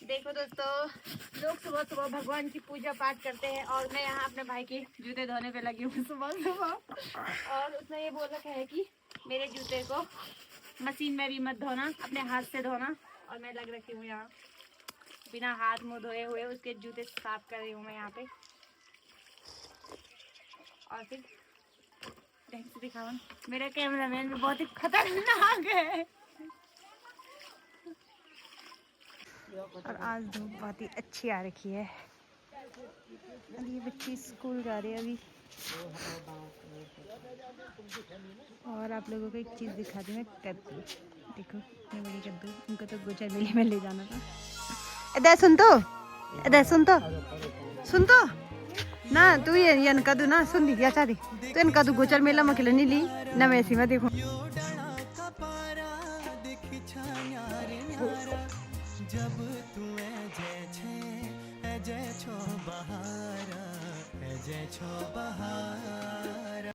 देखो दोस्तों, लोग सुबह सुबह भगवान की पूजा पाठ करते हैं और मैं यहाँ अपने भाई के जूते धोने पे लगी हूँ सुबह सुबह। और उसने ये बोल रखा है कि मेरे जूते को मशीन में भी मत धोना, अपने हाथ से धोना। और मैं लग रखी हूँ यहाँ बिना हाथ मुँह धोए हुए उसके जूते साफ कर रही हूँ मैं यहाँ पे। और फिर ढंग से दिखावा, मेरा कैमरामैन भी बहुत ही खतरनाक है। और आज धूप बहुत ही अच्छी आ रखी है। अब ये बच्ची स्कूल जा रही है अभी। और आप लोगों को एक चीज़ दिखा दी मैं, कद्दू। देखो इतनी बड़ी कद्दू, उनको तो गोचर मेले में ले जाना था। इधर सुन तो, इधर सुन तो, सुन तो ना तू ये कद्दू ना सुन दी क्या चाहती तो इन कद्दू गोचर मेला में खिलनी ली ना मैं ऐसी में देखो। जब तू जय छो बहारा, जय छो बहारा।